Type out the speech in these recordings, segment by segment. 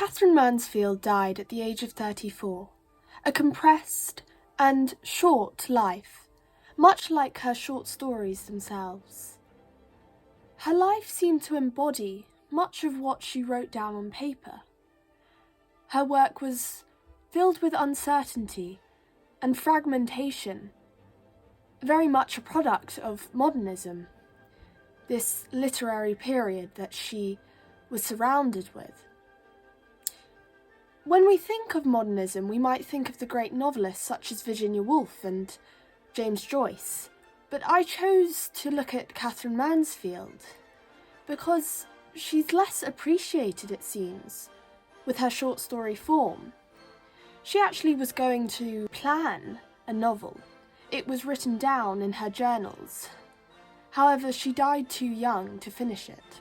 Katherine Mansfield died at the age of 34, a compressed and short life, much like her short stories themselves. Her life seemed to embody much of what she wrote down on paper. Her work was filled with uncertainty and fragmentation, very much a product of modernism, this literary period that she was surrounded with. When we think of modernism, we might think of the great novelists such as Virginia Woolf and James Joyce, but I chose to look at Katherine Mansfield because she's less appreciated, it seems, with her short story form. She actually was going to plan a novel. It was written down in her journals. However, she died too young to finish it.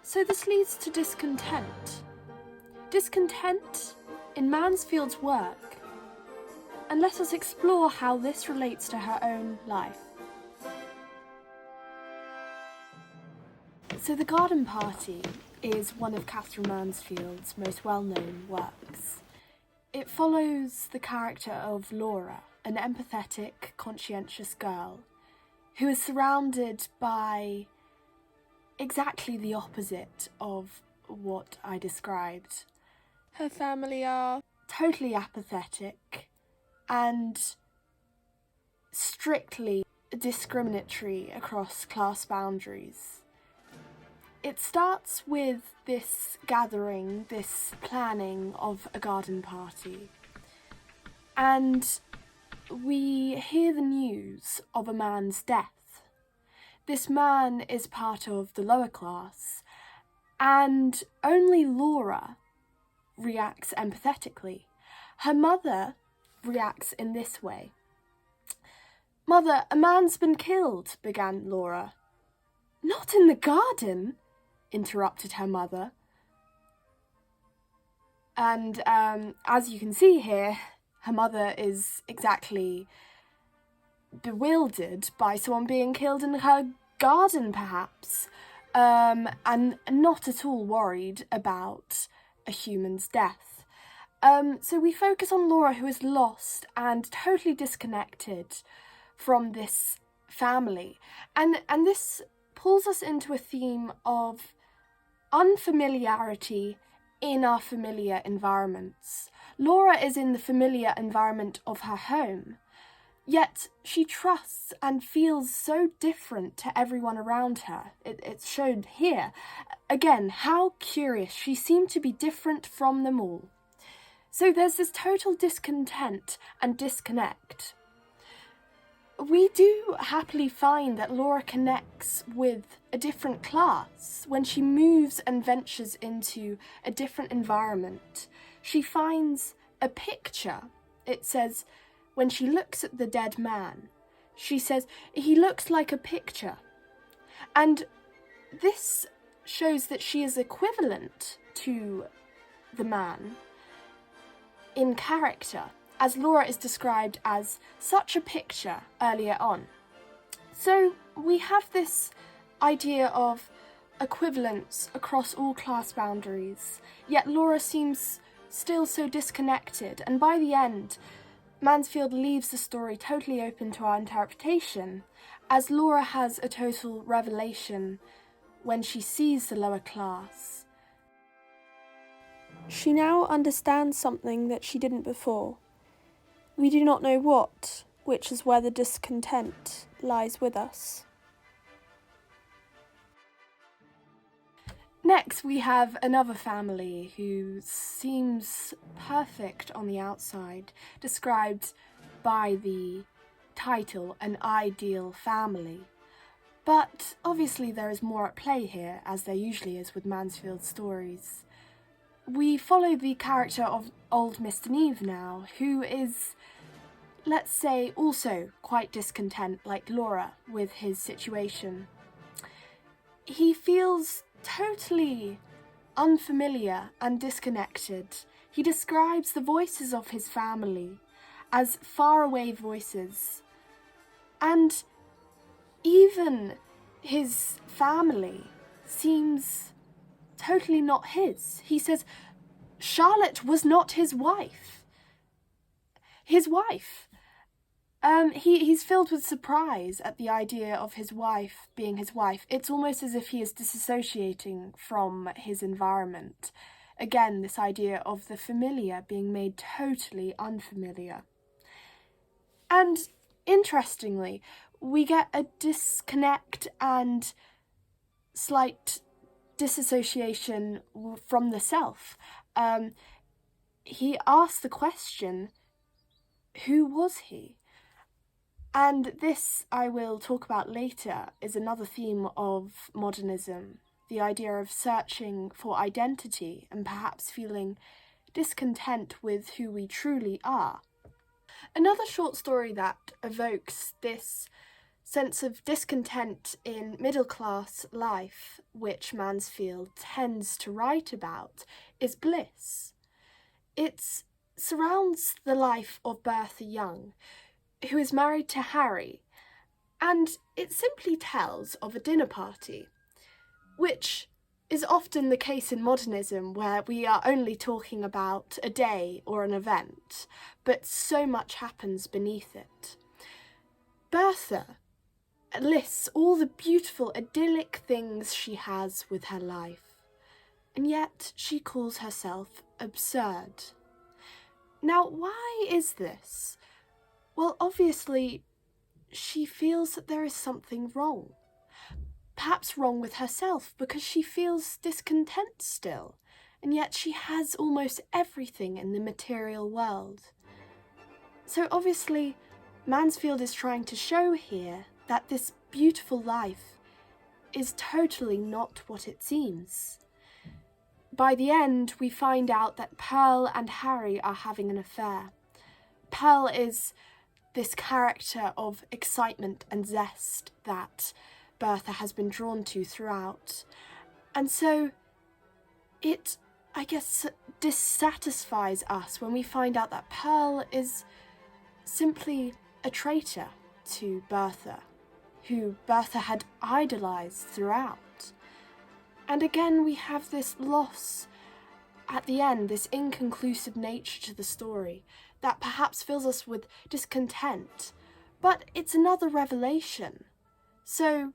So this leads to discontent. Discontent in Mansfield's work, and let us explore how this relates to her own life. So The Garden Party is one of Katherine Mansfield's most well-known works. It follows the character of Laura, an empathetic, conscientious girl who is surrounded by exactly the opposite of what I described. Her family are totally apathetic and strictly discriminatory across class boundaries. It starts with this gathering, this planning of a garden party, and we hear the news of a man's death. This man is part of the lower class, and only Laura reacts empathetically. Her mother reacts in this way. "Mother, a man's been killed," began Laura. "Not in the garden," interrupted her mother. And as you can see here, her mother is exactly bewildered by someone being killed in her garden, perhaps, and not at all worried about a human's death. So we focus on Laura, who is lost and totally disconnected from this family. And this pulls us into a theme of unfamiliarity in our familiar environments. Laura is in the familiar environment of her home, yet she trusts and feels so different to everyone around her. It's shown here. Again, how curious. She seemed to be different from them all. So there's this total discontent and disconnect. We do happily find that Laura connects with a different class when she moves and ventures into a different environment. She finds a picture. It says, when she looks at the dead man, she says, "He looks like a picture." And this shows that she is equivalent to the man in character, as Laura is described as such a picture earlier on. So we have this idea of equivalence across all class boundaries, yet Laura seems still so disconnected, and by the end, Mansfield leaves the story totally open to our interpretation, as Laura has a total revelation when she sees the lower class. She now understands something that she didn't before. We do not know what, which is where the discontent lies with us. Next, we have another family who seems perfect on the outside, described by the title, An Ideal Family. But obviously there is more at play here, as there usually is with Mansfield's stories. We follow the character of old Mr. Neve now, who is, let's say, also quite discontent, like Laura, with his situation. He feels totally unfamiliar and disconnected. He describes the voices of his family as faraway voices, and even his family seems totally not his. He says Charlotte was not his wife. His wife. He's filled with surprise at the idea of his wife being his wife. It's almost as if he is disassociating from his environment. Again, this idea of the familiar being made totally unfamiliar. And interestingly, we get a disconnect and slight disassociation from the self. He asks the question, who was he? And this, I will talk about later, is another theme of modernism, the idea of searching for identity and perhaps feeling discontent with who we truly are. Another short story that evokes this sense of discontent in middle-class life, which Mansfield tends to write about, is Bliss. It surrounds the life of Bertha Young, who is married to Harry, and it simply tells of a dinner party, which is often the case in modernism, where we are only talking about a day or an event, but so much happens beneath it. Bertha lists all the beautiful idyllic things she has with her life, and yet she calls herself absurd. Now, why is this? Well, obviously, she feels that there is something wrong. Perhaps wrong with herself, because she feels discontent still, and yet she has almost everything in the material world. So obviously, Mansfield is trying to show here that this beautiful life is totally not what it seems. By the end, we find out that Pearl and Harry are having an affair. Pearl is this character of excitement and zest that Bertha has been drawn to throughout. And so it, I guess, dissatisfies us when we find out that Pearl is simply a traitor to Bertha, who Bertha had idolised throughout. And again, we have this loss at the end, this inconclusive nature to the story that perhaps fills us with discontent, but it's another revelation, so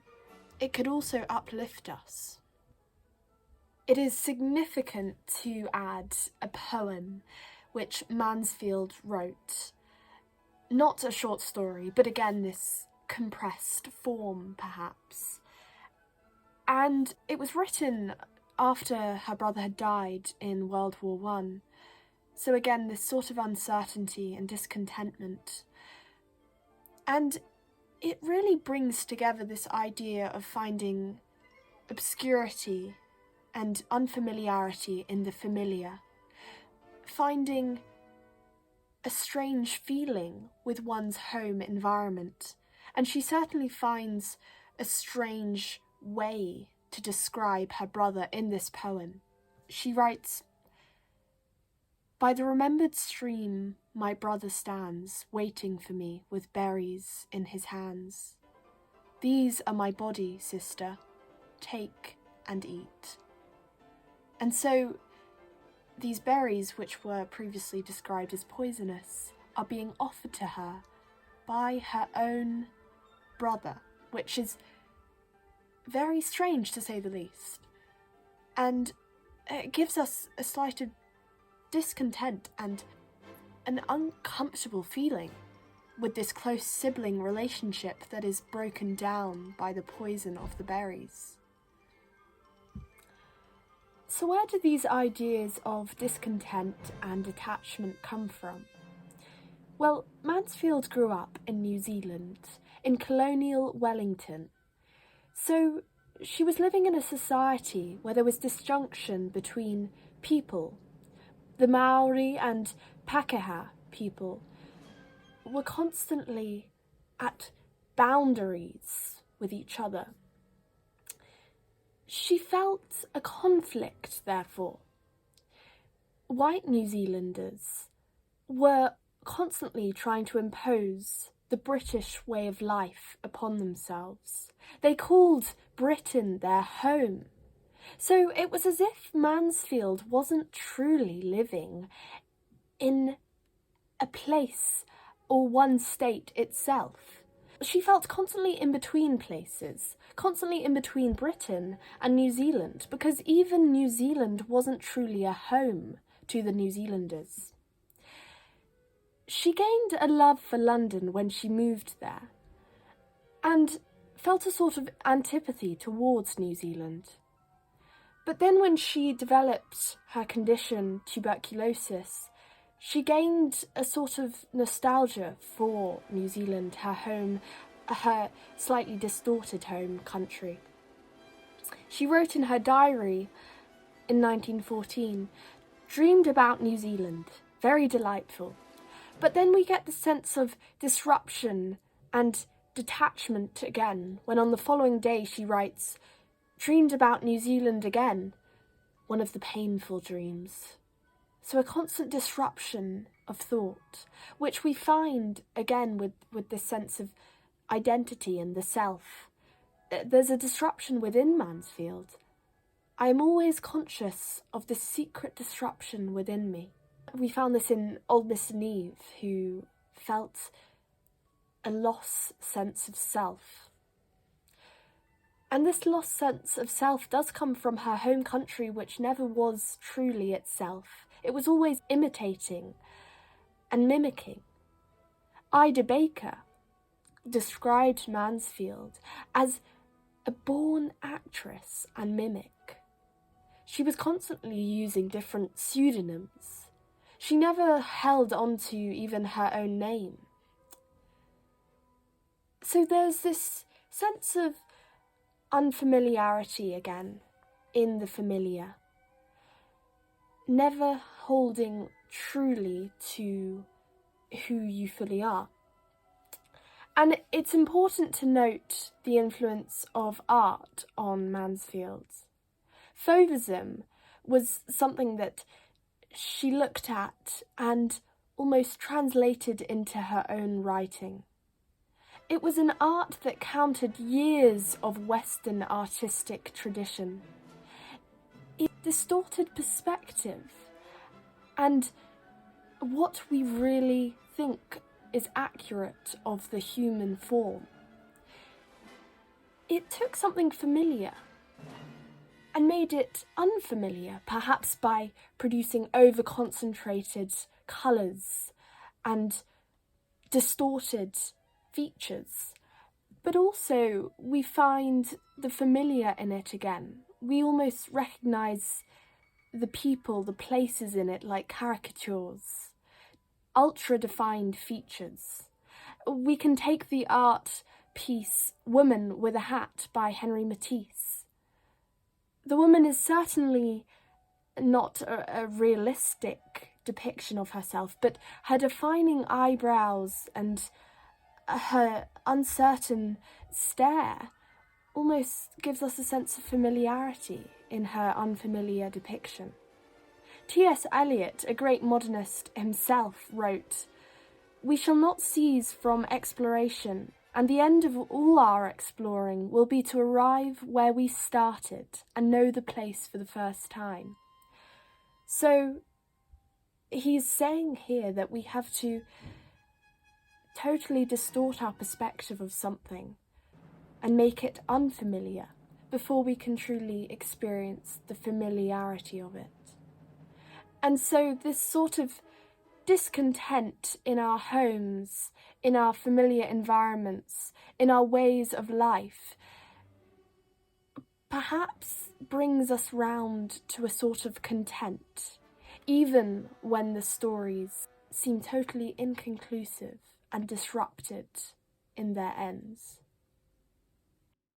it could also uplift us. It is significant to add a poem which Mansfield wrote. Not a short story, but again this compressed form perhaps. And it was written after her brother had died in World War I. So again, this sort of uncertainty and discontentment. And it really brings together this idea of finding obscurity and unfamiliarity in the familiar. Finding a strange feeling with one's home environment. And she certainly finds a strange way to describe her brother in this poem. She writes, "By the remembered stream my brother stands, waiting for me with berries in his hands. These are my body, sister, take and eat." And so these berries, which were previously described as poisonous, are being offered to her by her own brother, which is very strange to say the least. And it gives us a slight of discontent and an uncomfortable feeling with this close sibling relationship that is broken down by the poison of the berries. So where do these ideas of discontent and attachment come from? Well, Mansfield grew up in New Zealand, in colonial Wellington. So she was living in a society where there was disjunction between people. The Maori and Pākehā people were constantly at boundaries with each other. She felt a conflict, therefore. White New Zealanders were constantly trying to impose the British way of life upon themselves. They called Britain their home. So it was as if Mansfield wasn't truly living in a place or one state itself. She felt constantly in between places, constantly in between Britain and New Zealand, because even New Zealand wasn't truly a home to the New Zealanders. She gained a love for London when she moved there, and felt a sort of antipathy towards New Zealand. But then when she developed her condition, tuberculosis, she gained a sort of nostalgia for New Zealand, her home, her slightly distorted home country. She wrote in her diary in 1914, "Dreamed about New Zealand, very delightful." But then we get the sense of disruption and detachment again, when on the following day she writes, "Dreamed about New Zealand again, one of the painful dreams." So a constant disruption of thought, which we find again with this sense of identity and the self. There's a disruption within Mansfield. I am always conscious of this secret disruption within me. We found this in old Mr. Neve, who felt a lost sense of self. And this lost sense of self does come from her home country, which never was truly itself. It was always imitating and mimicking. Ida Baker described Mansfield as a born actress and mimic. She was constantly using different pseudonyms. She never held on to even her own name. So there's this sense of unfamiliarity again in the familiar, never holding truly to who you fully are. And it's important to note the influence of art on Mansfield. Fauvism was something that she looked at and almost translated into her own writing. It was an art that countered years of Western artistic tradition. It distorted perspective and what we really think is accurate of the human form. It took something familiar and made it unfamiliar, perhaps by producing over-concentrated colours and distorted features. But also we find the familiar in it again. We almost recognise the people, the places in it, like caricatures, ultra-defined features. We can take the art piece Woman with a Hat by Henry Matisse. The woman is certainly not a realistic depiction of herself, but her defining eyebrows and her uncertain stare almost gives us a sense of familiarity in her unfamiliar depiction. T.S. Eliot, a great modernist himself, wrote, "We shall not cease from exploration, and the end of all our exploring will be to arrive where we started and know the place for the first time." So he's saying here that we have to totally distort our perspective of something and make it unfamiliar before we can truly experience the familiarity of it. And so this sort of discontent in our homes, in our familiar environments, in our ways of life, perhaps brings us round to a sort of content, even when the stories seem totally inconclusive and disrupted in their ends.